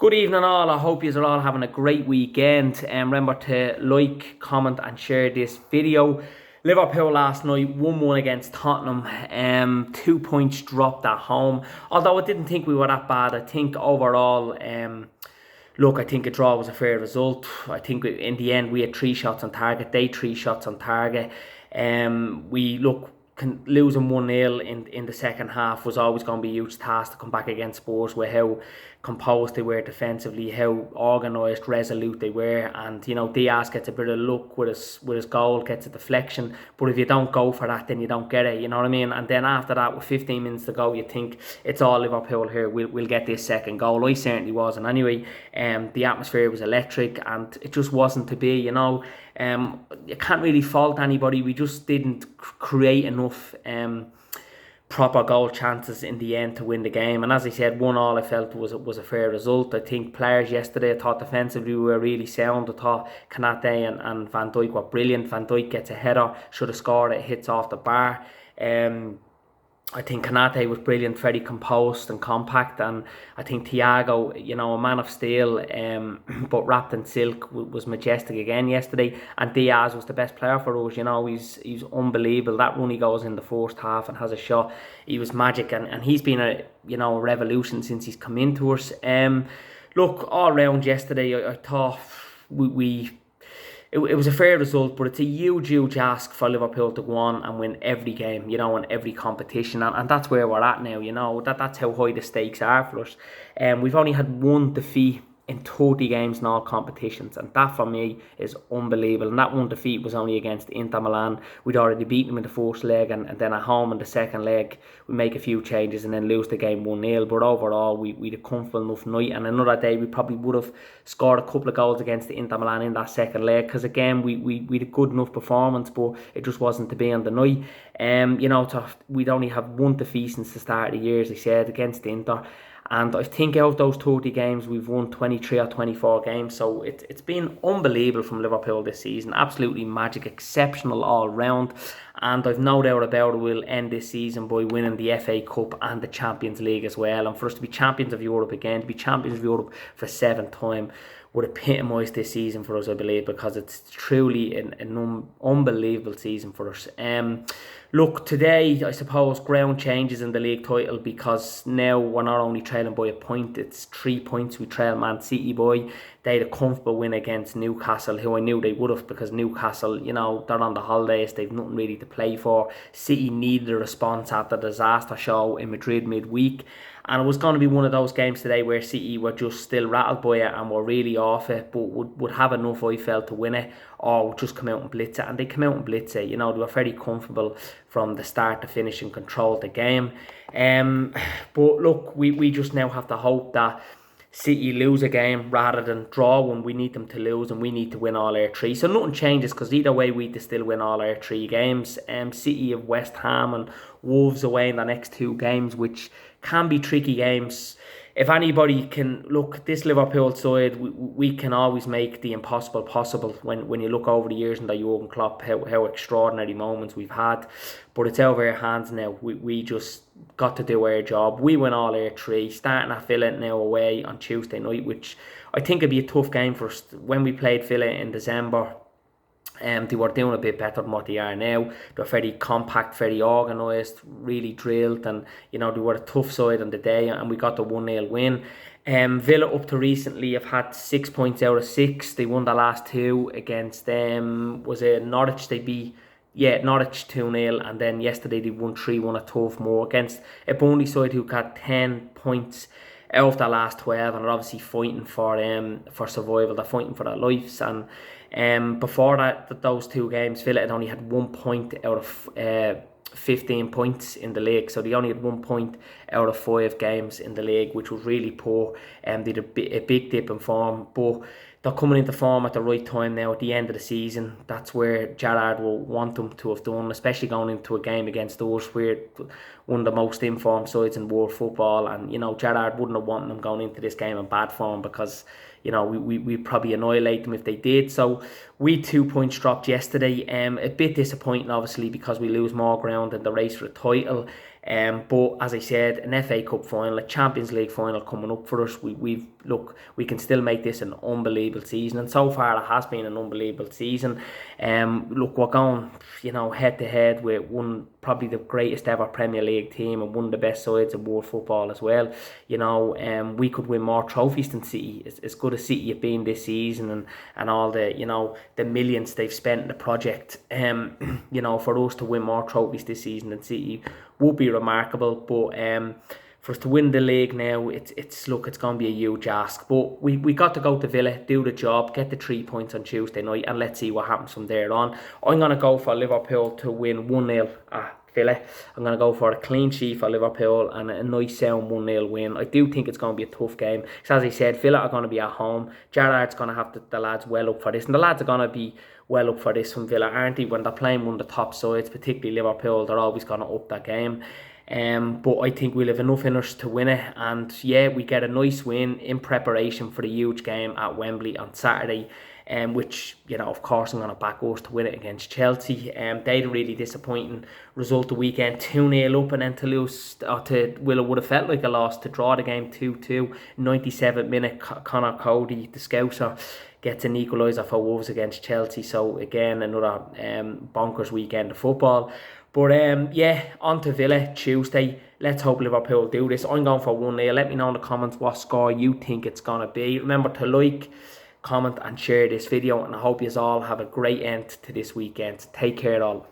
Good evening all, I hope you are all having a great weekend. Remember to like, comment and share this video. Liverpool last night, 1-1 against Tottenham, 2 points dropped at home. Although I didn't think we were that bad, I think overall, I think a draw was a fair result. I think in the end we had 3 shots on target, they 3 shots on target. Losing 1-0 in the second half was always going to be a huge task to come back against Spurs with how composed they were defensively, how organised, resolute they were, and Diaz gets a bit of luck with his goal, gets a deflection, but if you don't go for that then you don't get it, you know what I mean? And then after that, with 15 minutes to go, you think it's all Liverpool here, we'll get this second goal. I certainly wasn't anyway. The atmosphere was electric and it just wasn't to be, you can't really fault anybody. We just didn't create enough proper goal chances in the end to win the game. And as I said, 1-1 I felt was a fair result. I think players yesterday, I thought defensively we were really sound. I thought Kanate and Van Dijk were brilliant. Van Dijk gets a header, should have scored it, hits off the bar. I think Kanate was brilliant, very composed and compact, and I think Thiago, a man of steel, but wrapped in silk, was majestic again yesterday. And Diaz was the best player for us. He's unbelievable. That run he goes in the first half and has a shot, he was magic, and he's been a revolution since he's come into us. All round yesterday, I thought it was a fair result, but it's a huge ask for Liverpool to go on and win every game, in every competition, and that's where we're at now. That's how high the stakes are for us. We've only had one defeat in 30 games in all competitions, and that for me is unbelievable. And that one defeat was only against Inter Milan. We'd already beaten them in the first leg, and then at home in the second leg we make a few changes and then lose the game 1-0. But overall we had a comfortable enough night, and another day we probably would have scored a couple of goals against the Inter Milan in that second leg, because again we had a good enough performance, but it just wasn't to be on the night. We'd only have one defeat since the start of the year, as I said, against Inter. And I think out of those 30 games, we've won 23 or 24 games. So it's been unbelievable from Liverpool this season. Absolutely magic, exceptional all round. And I've no doubt about it, we'll end this season by winning the FA Cup and the Champions League as well. And for us to be champions of Europe again, to be champions of Europe for 7th time, would epitomise this season for us, I believe, because it's truly an unbelievable season for us. Today, I suppose, ground changes in the league title, because now we're not only trailing by a point, it's 3 points we trail Man City by. They had a comfortable win against Newcastle, who I knew they would have, because Newcastle, they're on the holidays, they've nothing really to play for. City needed a response after the disaster show in Madrid midweek. And it was going to be one of those games today where City were just still rattled by it and were really off it, but would have enough, I felt, to win it, or would just come out and blitz it. And they came out and blitz it. They were very comfortable from the start to finish and controlled the game. But look, we just now have to hope that City lose a game rather than draw one. We need them to lose, and we need to win all our 3. So nothing changes, because either way we need to still win all our 3 games. City have West Ham and Wolves away in the next 2 games, which can be tricky games. If anybody can look, this Liverpool side, we can always make the impossible possible. When you look over the years under Jurgen Klopp, how extraordinary moments we've had. But it's out of our hands now. We just got to do our job. We win all our 3, starting at Villa now away on Tuesday night, which I think would be a tough game for us. When we played Villa in December, they were doing a bit better than what they are now. They were very compact, very organised, really drilled, and they were a tough side on the day, and we got the 1-0 win. Villa up to recently have had 6 points out of 6. They won the last 2 against was it Norwich? They beat Norwich 2-0, and then yesterday they won 3-1 at Turf against a Burnley side who got 10 points out of the last 12, and are obviously fighting for survival. They're fighting for their lives. And before that, those 2 games, Villa had only had 1 point out of 15 points in the league. So they only had 1 point out of 5 games in the league, which was really poor. They had a big dip in form, but they're coming into form at the right time now at the end of the season. That's where Gerrard will want them to have done, especially going into a game against us, where one of the most informed sides in world football. And Gerrard wouldn't have wanted them going into this game in bad form, because we probably annihilate them if they did. So we 2 points dropped yesterday. A bit disappointing, obviously, because we lose more ground in the race for the title. But as I said, an FA Cup final, a Champions League final coming up for us. We can still make this an unbelievable season, and so far it has been an unbelievable season. Look, we're going, head to head with probably the greatest ever Premier League team and one of the best sides of world football as well. We could win more trophies than City. As good as City have been this season, and all the millions they've spent in the project. For us to win more trophies this season than City would be remarkable. But for us to win the league now, it's going to be a huge ask. But we got to go to Villa, do the job, get the 3 points on Tuesday night, and let's see what happens from there on. I'm going to go for Liverpool to win 1-0 at Villa. I'm going to go for a clean sheet for Liverpool and a nice sound 1-0 win. I do think it's going to be a tough game. So as I said, Villa are going to be at home. Gerrard's going to have the lads well up for this. And the lads are going to be well up for this from Villa, aren't they? When they're playing one of the top sides, particularly Liverpool, they're always going to up that game. But I think we'll have enough in us to win it, and yeah, we get a nice win in preparation for the huge game at Wembley on Saturday, which, of course I'm going to back us to win it against Chelsea. They had a really disappointing result the weekend, 2-0 up, and then to lose, it would have felt like a loss to draw the game 2-2, 97th minute, Connor Cody, the Scouser, gets an equaliser for Wolves against Chelsea. So again, another bonkers weekend of football. But on to Villa Tuesday. Let's hope Liverpool do this. I'm going for 1-0. Let me know in the comments what score you think it's going to be. Remember to like, comment and share this video, and I hope you all have a great end to this weekend. Take care all.